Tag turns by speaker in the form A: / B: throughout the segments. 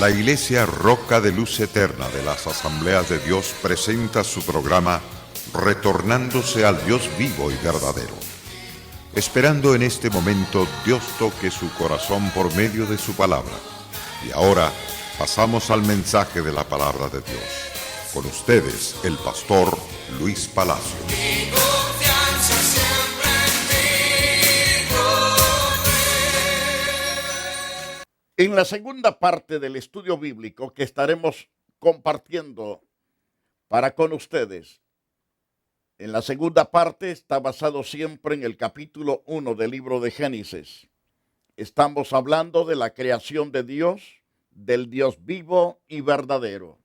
A: La Iglesia Roca de Luz Eterna de las Asambleas de Dios presenta su programa Retornándose al Dios vivo y verdadero. Esperando en este momento Dios toque su corazón por medio de su palabra. Y ahora pasamos al mensaje de la palabra de Dios. Con ustedes, el pastor Luis Palacio.
B: En la segunda parte del estudio bíblico que estaremos compartiendo para con ustedes, en la segunda parte está basado siempre en el capítulo 1 del libro de Génesis. Estamos hablando de la creación de Dios, del Dios vivo y verdadero.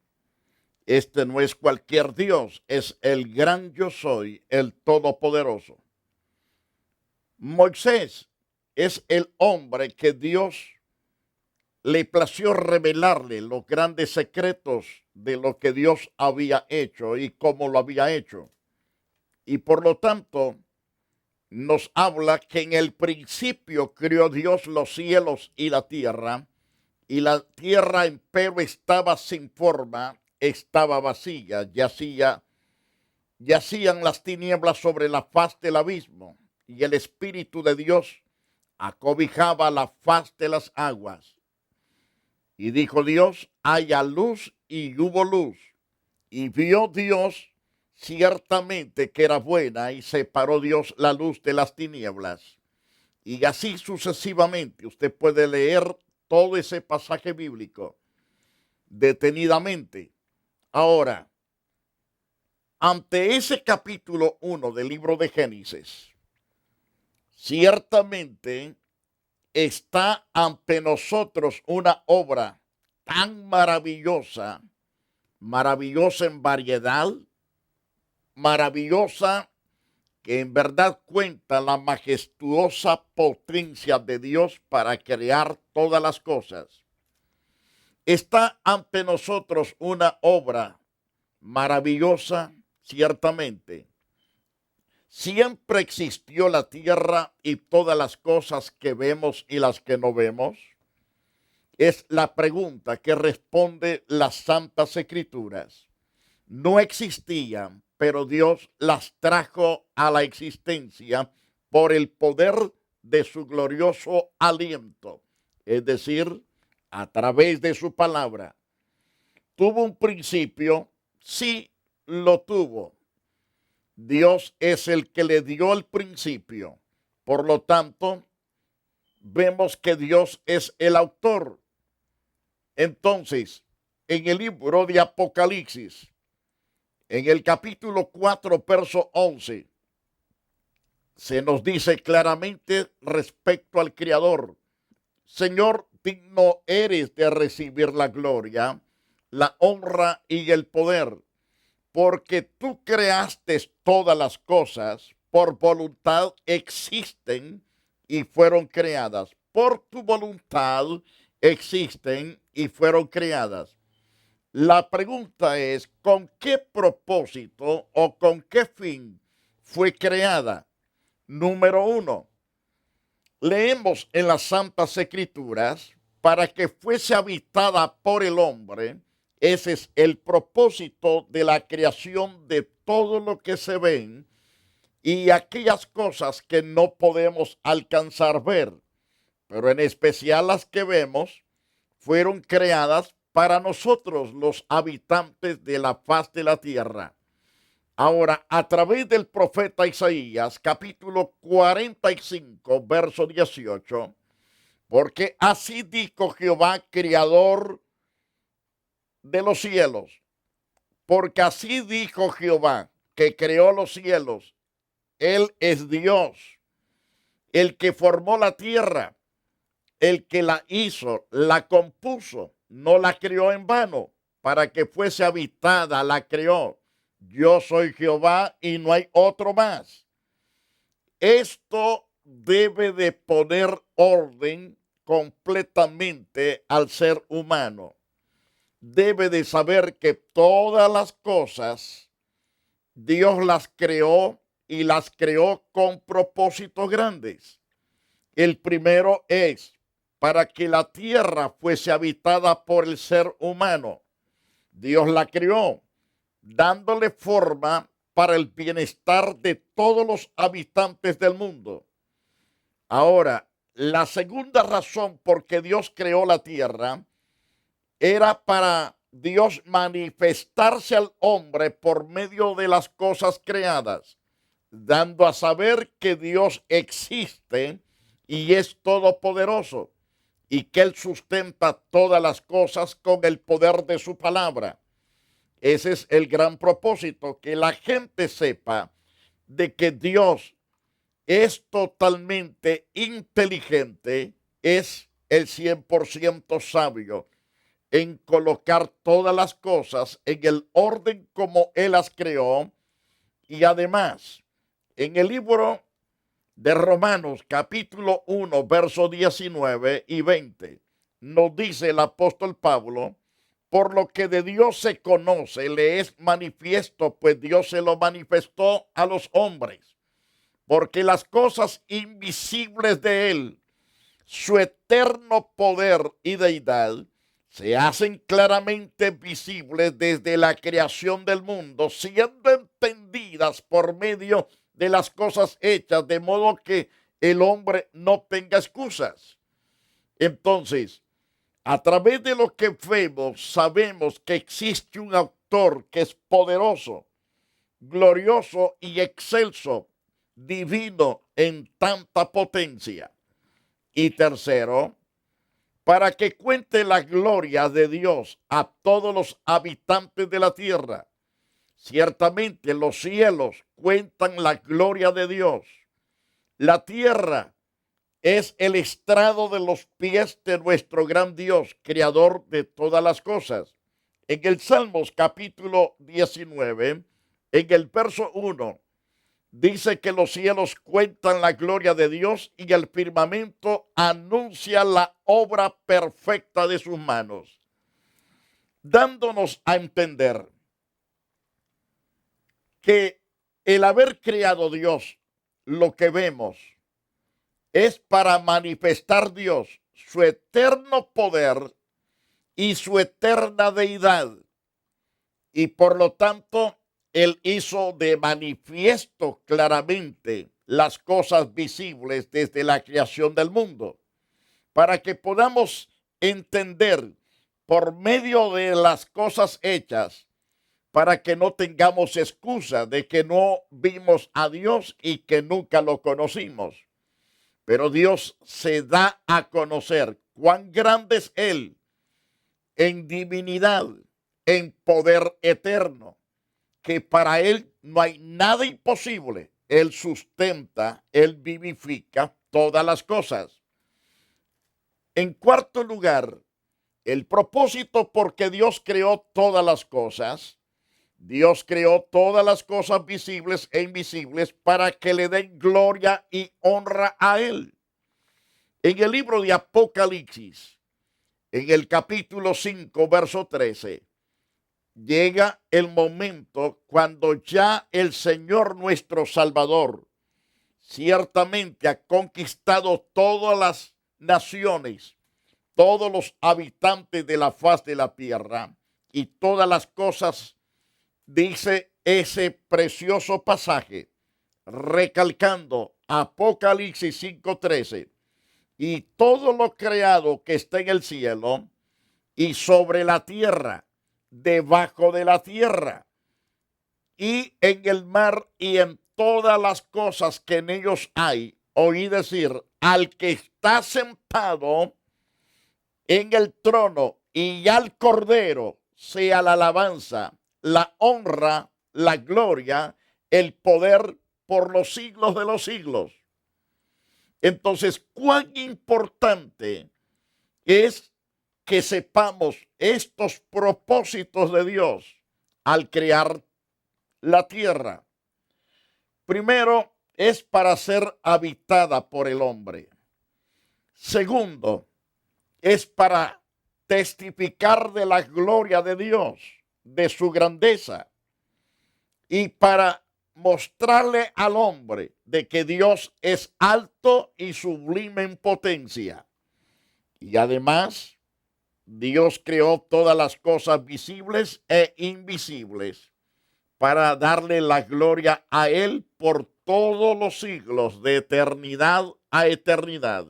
B: Este no es cualquier Dios, es el gran yo soy, el todopoderoso. Moisés es el hombre que Dios le plació revelarle los grandes secretos de lo que Dios había hecho y cómo lo había hecho. Y por lo tanto, nos habla que en el principio creó Dios los cielos y la tierra empero estaba sin forma, estaba vacía, yacían las tinieblas sobre la faz del abismo, y el Espíritu de Dios acobijaba la faz de las aguas. Y dijo Dios, haya luz, y hubo luz. Y vio Dios ciertamente que era buena, y separó Dios la luz de las tinieblas. Y así sucesivamente. Usted puede leer todo ese pasaje bíblico detenidamente. Ahora, ante ese capítulo 1 del libro de Génesis, ciertamente está ante nosotros una obra tan maravillosa, maravillosa en variedad, maravillosa que en verdad cuenta la majestuosa potencia de Dios para crear todas las cosas. Está ante nosotros una obra maravillosa, ciertamente. ¿Siempre existió la tierra y todas las cosas que vemos y las que no vemos? Es la pregunta que responde las Santas Escrituras. No existían, pero Dios las trajo a la existencia por el poder de su glorioso aliento, es decir, a través de su palabra. ¿Tuvo un principio? Sí, lo tuvo. Dios es el que le dio el principio. Por lo tanto, vemos que Dios es el autor. Entonces, en el libro de Apocalipsis, en el capítulo 4, verso 11, se nos dice claramente respecto al Creador: Señor, digno eres de recibir la gloria, la honra y el poder, porque tú creaste todas las cosas, por voluntad existen y fueron creadas. Por tu voluntad existen y fueron creadas. La pregunta es, ¿con qué propósito o con qué fin fue creada? Número 1, leemos en las Santas Escrituras, para que fuese habitada por el hombre. Ese es el propósito de la creación de todo lo que se ven y aquellas cosas que no podemos alcanzar ver, pero en especial las que vemos fueron creadas para nosotros, los habitantes de la faz de la tierra. Ahora, a través del profeta Isaías, capítulo 45, verso 18, porque así dijo Jehová, creador de los cielos, porque así dijo Jehová, que creó los cielos. Él es Dios, el que formó la tierra, el que la hizo, la compuso, no la creó en vano, para que fuese habitada, la creó. Yo soy Jehová y no hay otro más. Esto debe de poner orden completamente al ser humano. Debe de saber que todas las cosas Dios las creó y las creó con propósitos grandes. El primero es para que la tierra fuese habitada por el ser humano. Dios la creó, dándole forma para el bienestar de todos los habitantes del mundo. Ahora, la segunda razón por que Dios creó la tierra era para Dios manifestarse al hombre por medio de las cosas creadas, dando a saber que Dios existe y es todopoderoso, y que Él sustenta todas las cosas con el poder de su palabra. Ese es el gran propósito, que la gente sepa de que Dios es totalmente inteligente, es el 100% sabio en colocar todas las cosas en el orden como Él las creó. Y además, en el libro de Romanos, capítulo 1, versos 19 y 20, nos dice el apóstol Pablo: por lo que de Dios se conoce, le es manifiesto, pues Dios se lo manifestó a los hombres, porque las cosas invisibles de Él, su eterno poder y deidad, se hacen claramente visibles desde la creación del mundo, siendo entendidas por medio de las cosas hechas, de modo que el hombre no tenga excusas. Entonces, a través de lo que vemos, sabemos que existe un autor que es poderoso, glorioso y excelso, divino en tanta potencia. Y tercero, para que cuente la gloria de Dios a todos los habitantes de la tierra. Ciertamente los cielos cuentan la gloria de Dios. La tierra es el estrado de los pies de nuestro gran Dios, creador de todas las cosas. En el Salmos capítulo 19, en el verso 1, dice que los cielos cuentan la gloria de Dios y el firmamento anuncia la obra perfecta de sus manos, dándonos a entender que el haber creado Dios, lo que vemos, es para manifestar Dios, su eterno poder y su eterna deidad. Y por lo tanto, Él hizo de manifiesto claramente las cosas visibles desde la creación del mundo, para que podamos entender por medio de las cosas hechas, para que no tengamos excusa de que no vimos a Dios y que nunca lo conocimos. Pero Dios se da a conocer cuán grande es Él en divinidad, en poder eterno, que para Él no hay nada imposible. Él sustenta, Él vivifica todas las cosas. En cuarto lugar, el propósito por que Dios creó todas las cosas. Dios creó todas las cosas visibles e invisibles para que le den gloria y honra a Él. En el libro de Apocalipsis, en el capítulo 5, verso 13, llega el momento cuando ya el Señor nuestro Salvador ciertamente ha conquistado todas las naciones, todos los habitantes de la faz de la tierra y todas las cosas. Dice ese precioso pasaje, recalcando Apocalipsis 5:13, y todo lo creado que está en el cielo y sobre la tierra, debajo de la tierra, y en el mar y en todas las cosas que en ellos hay, oí decir, al que está sentado en el trono y al Cordero sea la alabanza, la honra, la gloria, el poder por los siglos de los siglos. Entonces, cuán importante es que sepamos estos propósitos de Dios al crear la tierra. Primero, es para ser habitada por el hombre. Segundo, es para testificar de la gloria de Dios, de su grandeza, y para mostrarle al hombre de que Dios es alto y sublime en potencia. Y además, Dios creó todas las cosas visibles e invisibles para darle la gloria a Él por todos los siglos, de eternidad a eternidad.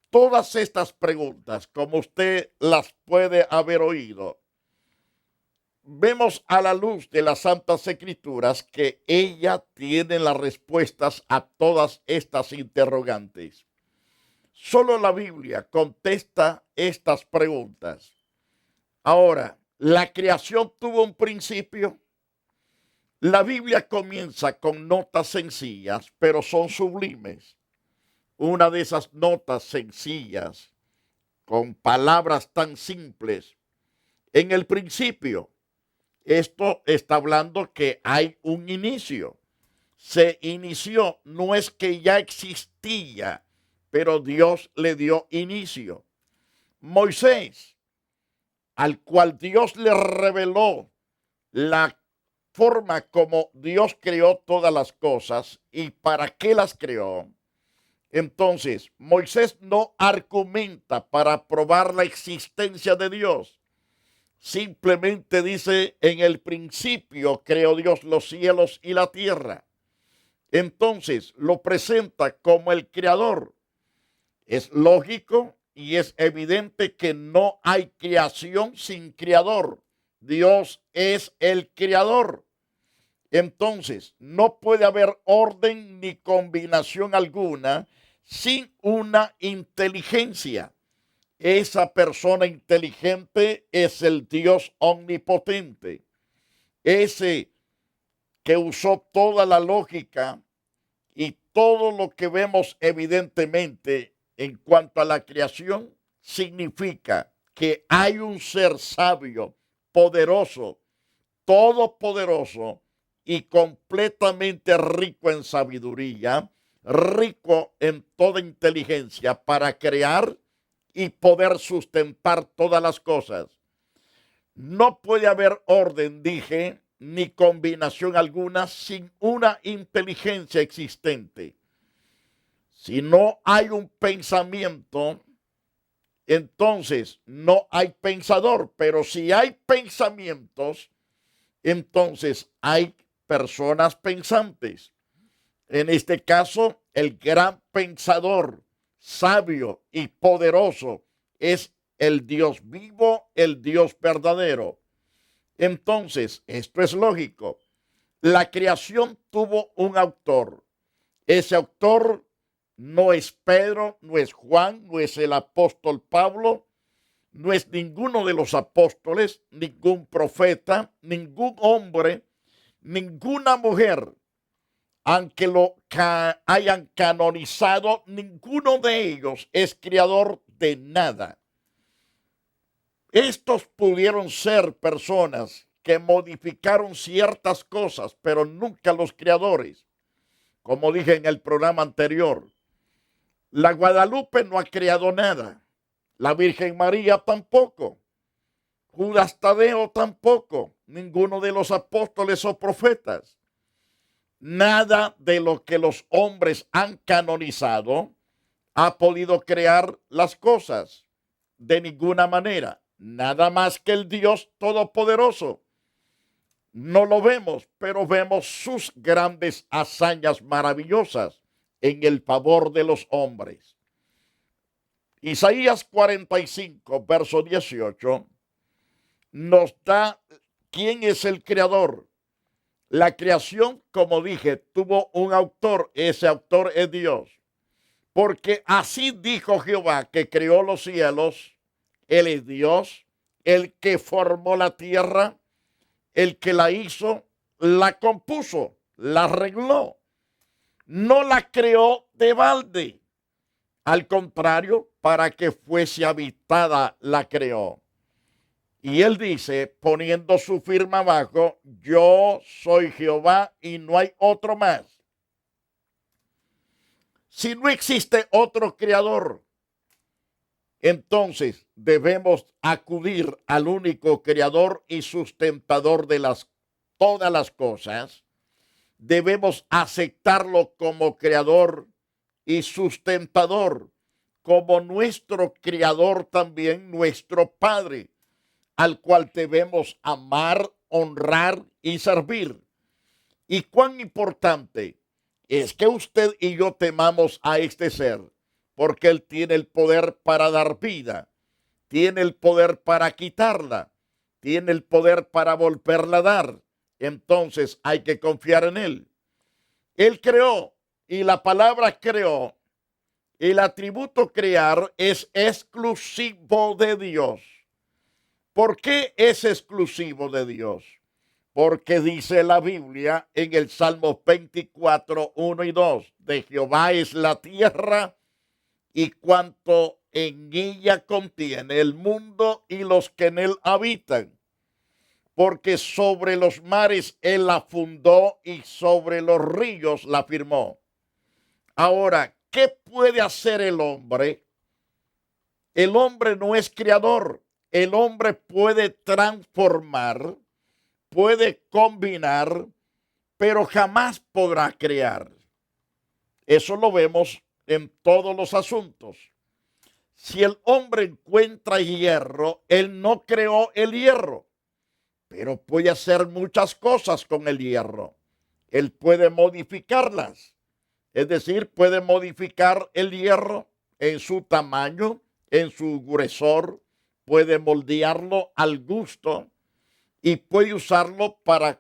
B: Todas estas preguntas, como usted las puede haber oído, vemos a la luz de las Santas Escrituras que ella tiene las respuestas a todas estas interrogantes. Solo la Biblia contesta estas preguntas. Ahora, ¿la creación tuvo un principio? La Biblia comienza con notas sencillas, pero son sublimes. Una de esas notas sencillas, con palabras tan simples, en el principio, esto está hablando que hay un inicio. Se inició, no es que ya existía, pero Dios le dio inicio. Moisés, al cual Dios le reveló la forma como Dios creó todas las cosas y para qué las creó. Entonces, Moisés no argumenta para probar la existencia de Dios. Simplemente dice, en el principio creó Dios los cielos y la tierra. Entonces, lo presenta como el creador. Es lógico y es evidente que no hay creación sin creador. Dios es el creador. Entonces, no puede haber orden ni combinación alguna sin una inteligencia. Esa persona inteligente es el Dios omnipotente. Ese que usó toda la lógica y todo lo que vemos evidentemente en cuanto a la creación, significa que hay un ser sabio, poderoso, todopoderoso y completamente rico en sabiduría, rico en toda inteligencia para crear y poder sustentar todas las cosas. No puede haber orden, dije, ni combinación alguna sin una inteligencia existente. Si no hay un pensamiento, entonces no hay pensador, pero si hay pensamientos, entonces hay personas pensantes. En este caso, el gran pensador, sabio y poderoso es el Dios vivo, el Dios verdadero. Entonces, esto es lógico. La creación tuvo un autor. Ese autor no es Pedro, no es Juan, no es el apóstol Pablo, no es ninguno de los apóstoles, ningún profeta, ningún hombre, ninguna mujer. Aunque lo hayan canonizado, ninguno de ellos es creador de nada. Estos pudieron ser personas que modificaron ciertas cosas, pero nunca los creadores. Como dije en el programa anterior, la Guadalupe no ha creado nada. La Virgen María tampoco. Judas Tadeo tampoco. Ninguno de los apóstoles o profetas. Nada de lo que los hombres han canonizado ha podido crear las cosas de ninguna manera. Nada más que el Dios Todopoderoso. No lo vemos, pero vemos sus grandes hazañas maravillosas en el favor de los hombres. Isaías 45, verso 18, nos da quién es el creador. La creación, como dije, tuvo un autor. Ese autor es Dios. Porque así dijo Jehová, que creó los cielos. Él es Dios, el que formó la tierra, el que la hizo, la compuso, la arregló. No la creó de balde. Al contrario, para que fuese habitada la creó. Y él dice, poniendo su firma abajo, yo soy Jehová y no hay otro más. Si no existe otro creador, entonces debemos acudir al único creador y sustentador de todas las cosas. Debemos aceptarlo como creador y sustentador, como nuestro Creador también, nuestro Padre, al cual debemos amar, honrar y servir. Y cuán importante es que usted y yo temamos a este ser, porque Él tiene el poder para dar vida, tiene el poder para quitarla, tiene el poder para volverla a dar. Entonces hay que confiar en Él. Él creó, y la palabra creó, el atributo crear es exclusivo de Dios. ¿Por qué es exclusivo de Dios? Porque dice la Biblia en el Salmo 24, 1 y 2, de Jehová es la tierra y cuanto en ella contiene, el mundo y los que en él habitan. Porque sobre los mares él la fundó y sobre los ríos la firmó. Ahora, ¿qué puede hacer el hombre? El hombre no es creador. El hombre puede transformar, puede combinar, pero jamás podrá crear. Eso lo vemos en todos los asuntos. Si el hombre encuentra hierro, él no creó el hierro, pero puede hacer muchas cosas con el hierro. Él puede modificarlas. Es decir, puede modificar el hierro en su tamaño, en su gruesor, puede moldearlo al gusto y puede usarlo para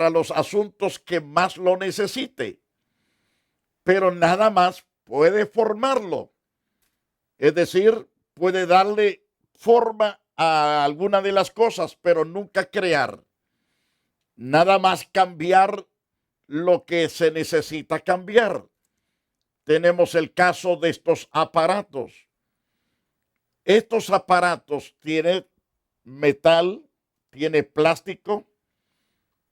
B: los asuntos que más lo necesite. Pero nada más puede formarlo. Es decir, puede darle forma a alguna de las cosas, pero nunca crear. Nada más cambiar lo que se necesita cambiar. Tenemos el caso de estos aparatos. Estos aparatos tienen metal, tiene plástico,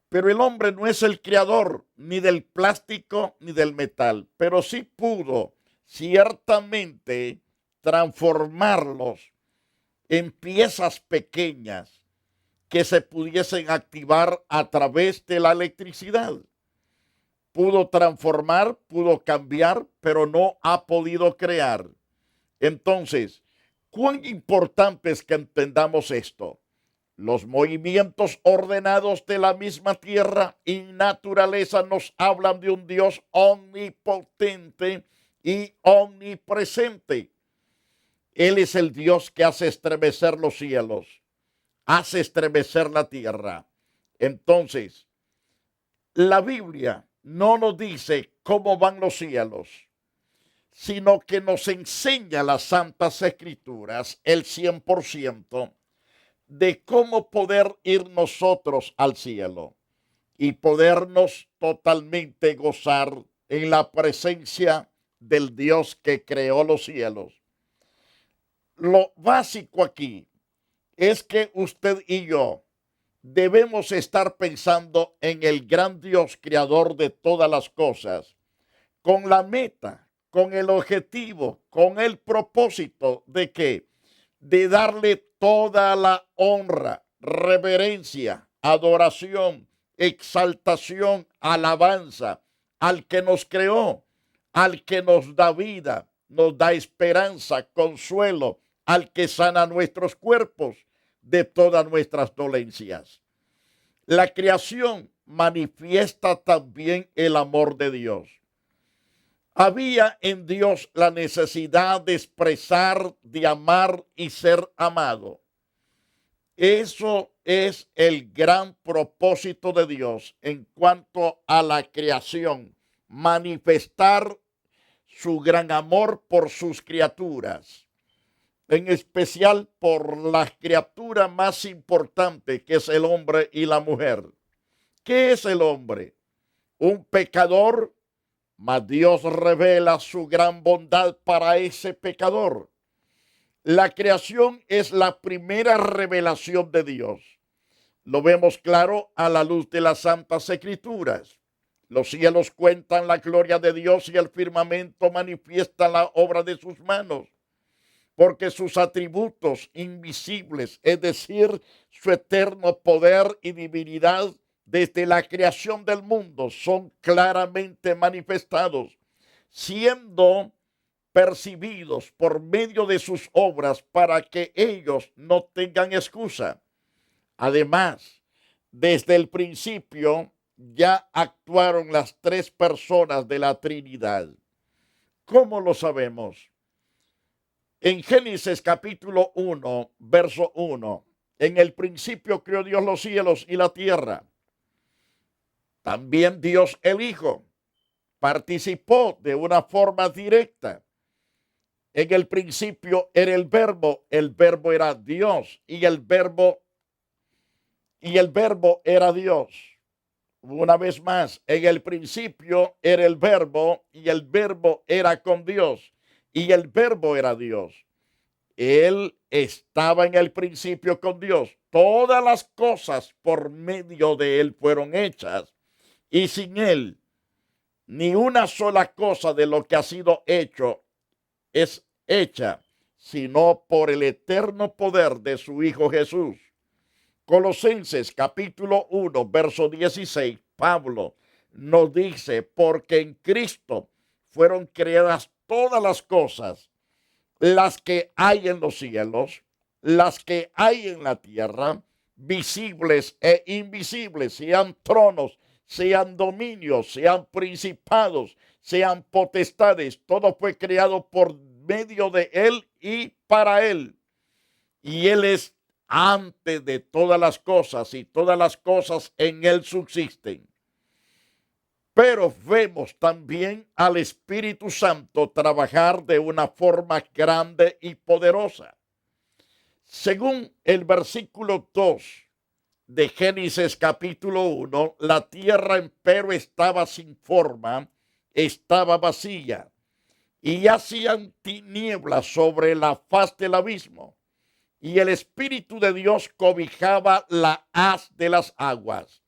B: pero el hombre no es el creador ni del plástico ni del metal, pero sí pudo ciertamente transformarlos en piezas pequeñas que se pudiesen activar a través de la electricidad. Pudo transformar, pudo cambiar, pero no ha podido crear. Entonces, ¿cuán importante es que entendamos esto? Los movimientos ordenados de la misma tierra y naturaleza nos hablan de un Dios omnipotente y omnipresente. Él es el Dios que hace estremecer los cielos, hace estremecer la tierra. Entonces, la Biblia no nos dice cómo van los cielos, sino que nos enseña las Santas Escrituras, el 100%, de cómo poder ir nosotros al cielo y podernos totalmente gozar en la presencia del Dios que creó los cielos. Lo básico aquí es que usted y yo debemos estar pensando en el gran Dios creador de todas las cosas, con la meta, con el objetivo, con el propósito de que de darle toda la honra, reverencia, adoración, exaltación, alabanza al que nos creó, al que nos da vida, nos da esperanza, consuelo, al que sana nuestros cuerpos de todas nuestras dolencias. La creación manifiesta también el amor de Dios. Había en Dios la necesidad de expresar, de amar y ser amado. Eso es el gran propósito de Dios en cuanto a la creación, manifestar su gran amor por sus criaturas, en especial por la criatura más importante que es el hombre y la mujer. ¿Qué es el hombre? Un pecador, mas Dios revela su gran bondad para ese pecador. La creación es la primera revelación de Dios. Lo vemos claro a la luz de las Santas Escrituras. Los cielos cuentan la gloria de Dios y el firmamento manifiesta la obra de sus manos. Porque sus atributos invisibles, es decir, su eterno poder y divinidad desde la creación del mundo, son claramente manifestados, siendo percibidos por medio de sus obras para que ellos no tengan excusa. Además, desde el principio ya actuaron las tres personas de la Trinidad. ¿Cómo lo sabemos? En Génesis capítulo 1, verso 1, en el principio creó Dios los cielos y la tierra. También Dios el Hijo participó de una forma directa. En el principio era el verbo era Dios y el verbo era Dios. Una vez más, en el principio era el verbo y el verbo era con Dios y el verbo era Dios. Él estaba en el principio con Dios. Todas las cosas por medio de él fueron hechas y sin él ni una sola cosa de lo que ha sido hecho es hecha, sino por el eterno poder de su Hijo Jesús. Colosenses capítulo 1, verso 16, Pablo nos dice, porque en Cristo fueron creadas todas las cosas, las que hay en los cielos, las que hay en la tierra, visibles e invisibles, sean tronos, sean dominios, sean principados, sean potestades. Todo fue creado por medio de él y para él. Y él es antes de todas las cosas y todas las cosas en él subsisten. Pero vemos también al Espíritu Santo trabajar de una forma grande y poderosa. Según el versículo 2 de Génesis capítulo 1, la tierra empero estaba sin forma, estaba vacía, y hacían tinieblas sobre la faz del abismo, y el Espíritu de Dios cobijaba la haz de las aguas.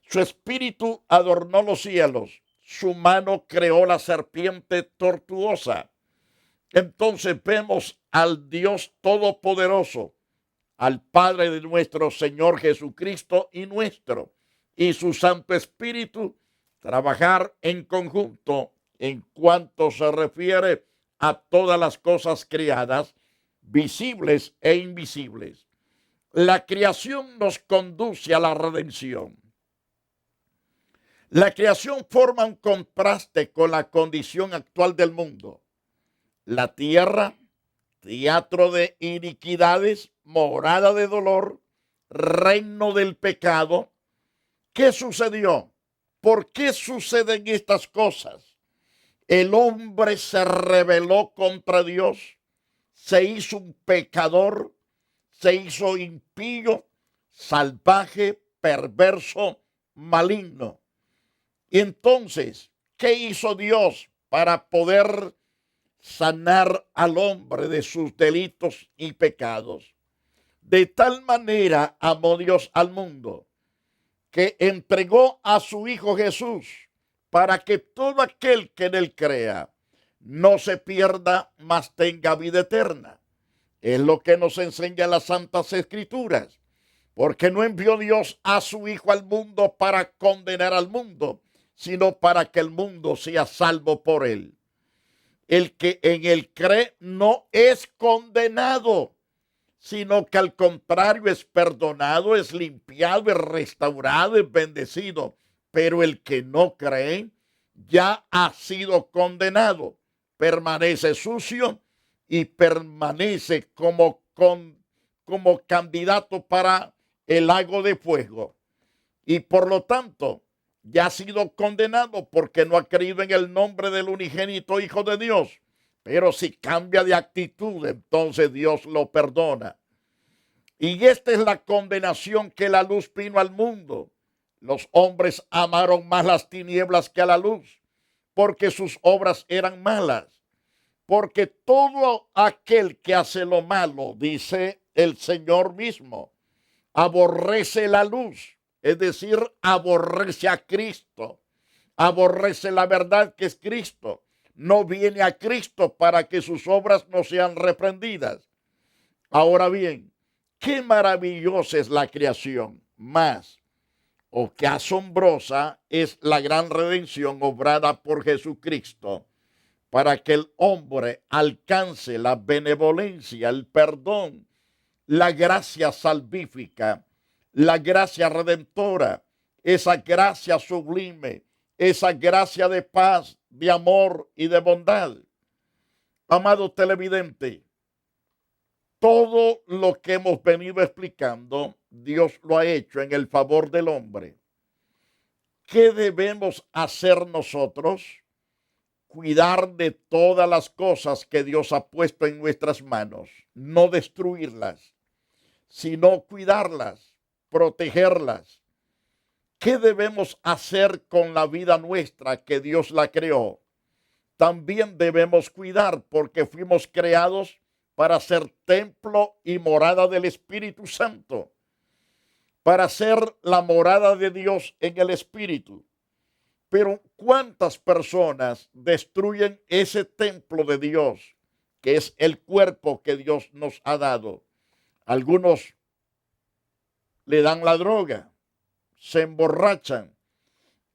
B: Su espíritu adornó los cielos, su mano creó la serpiente tortuosa. Entonces vemos al Dios Todopoderoso, al Padre de nuestro Señor Jesucristo y su Santo Espíritu trabajar en conjunto en cuanto se refiere a todas las cosas creadas, visibles e invisibles. La creación nos conduce a la redención. La creación forma un contraste con la condición actual del mundo. La tierra, teatro de iniquidades, morada de dolor, reino del pecado. ¿Qué sucedió? ¿Por qué suceden estas cosas? El hombre se rebeló contra Dios, se hizo un pecador, se hizo impío, salvaje, perverso, maligno. Y entonces, ¿qué hizo Dios para poder sanar al hombre de sus delitos y pecados? De tal manera amó Dios al mundo que entregó a su Hijo Jesús para que todo aquel que en él crea no se pierda, mas tenga vida eterna. Es lo que nos enseña las Santas Escrituras. Porque no envió Dios a su Hijo al mundo para condenar al mundo, sino para que el mundo sea salvo por él. El que en él cree no es condenado, sino que al contrario es perdonado, es limpiado, es restaurado, es bendecido. Pero el que no cree ya ha sido condenado, permanece sucio y permanece como candidato para el lago de fuego. Y por lo tanto, ya ha sido condenado porque no ha creído en el nombre del unigénito Hijo de Dios. Pero si cambia de actitud, entonces Dios lo perdona. Y esta es la condenación, que la luz vino al mundo. Los hombres amaron más las tinieblas que a la luz, porque sus obras eran malas. Porque todo aquel que hace lo malo, dice el Señor mismo, aborrece la luz, es decir, aborrece a Cristo, aborrece la verdad que es Cristo. No viene a Cristo para que sus obras no sean reprendidas. Ahora bien, qué maravillosa es la creación, más, qué asombrosa es la gran redención obrada por Jesucristo. para que el hombre alcance la benevolencia, el perdón, la gracia salvífica, la gracia redentora, esa gracia sublime, esa gracia de paz, de amor y de bondad. Amado televidente, todo lo que hemos venido explicando, Dios lo ha hecho en el favor del hombre. ¿Qué debemos hacer nosotros? Cuidar de todas las cosas que Dios ha puesto en nuestras manos, no destruirlas, sino cuidarlas, protegerlas. ¿Qué debemos hacer con la vida nuestra que Dios la creó? También debemos cuidar porque fuimos creados para ser templo y morada del Espíritu Santo, para ser la morada de Dios en el Espíritu. Pero ¿cuántas personas destruyen ese templo de Dios, que es el cuerpo que Dios nos ha dado? Algunos le dan la droga, se emborrachan,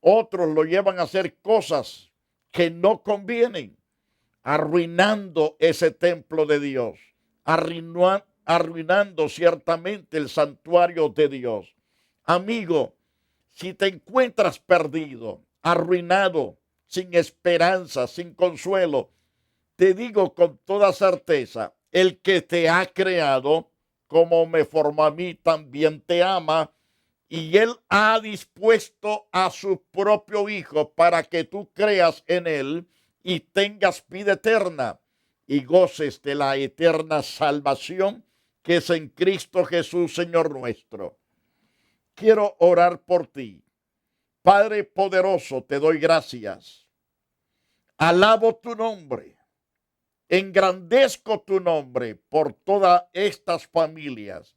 B: otros lo llevan a hacer cosas que no convienen, arruinando ese templo de Dios, arruinando ciertamente el santuario de Dios. Amigo, si te encuentras perdido, arruinado, sin esperanza, sin consuelo, te digo con toda certeza, el que te ha creado, como me formó a mí, también te ama, y Él ha dispuesto a su propio Hijo para que tú creas en Él y tengas vida eterna y goces de la eterna salvación que es en Cristo Jesús, Señor nuestro. Quiero orar por ti. Padre poderoso, te doy gracias. Alabo tu nombre. Engrandezco tu nombre por todas estas familias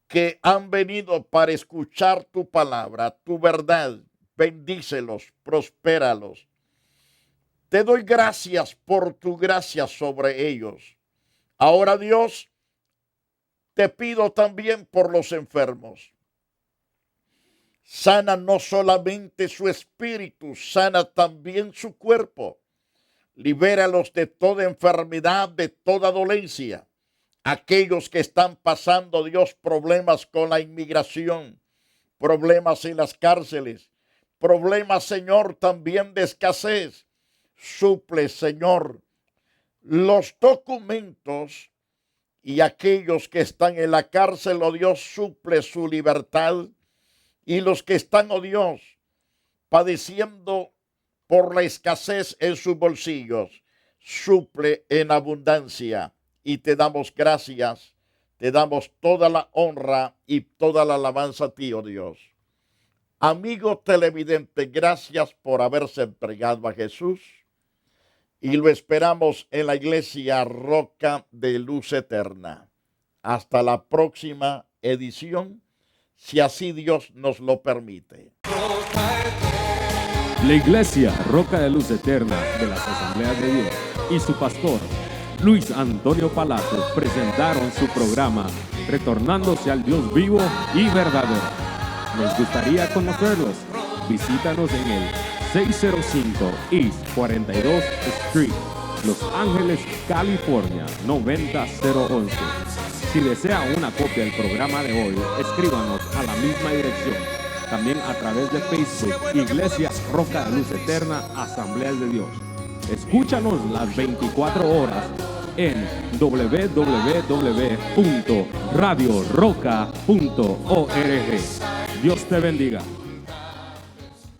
B: que han venido para escuchar tu palabra, tu verdad. Bendícelos, prospéralos. Te doy gracias por tu gracia sobre ellos. Ahora, Dios, te pido también por los enfermos. Sana no solamente su espíritu, sana también su cuerpo. Libéralos de toda enfermedad, de toda dolencia. Aquellos que están pasando, Dios, problemas con la inmigración, problemas en las cárceles, problemas, Señor, también de escasez. Suple, Señor, los documentos y aquellos que están en la cárcel, oh Dios, suple su libertad. Y los que están, oh Dios, padeciendo por la escasez en sus bolsillos, suple en abundancia. Y te damos gracias, te damos toda la honra y toda la alabanza a ti, oh Dios. Amigo televidente, gracias por haberse entregado a Jesús. Y lo esperamos en la iglesia Roca de Luz Eterna. Hasta la próxima edición, si así Dios nos lo permite.
C: La iglesia Roca de Luz Eterna de las Asambleas de Dios y su pastor Luis Antonio Palacios presentaron su programa Retornándose al Dios vivo y verdadero. Nos gustaría conocerlos. Visítanos en el 605 East 42 Street, Los Ángeles, California 90011. Si desea una copia del programa de hoy, escríbanos a la misma dirección. También a través de Facebook, Iglesia Roca de Luz Eterna, Asambleas de Dios. Escúchanos las 24 horas en www.radioroca.org. Dios te bendiga.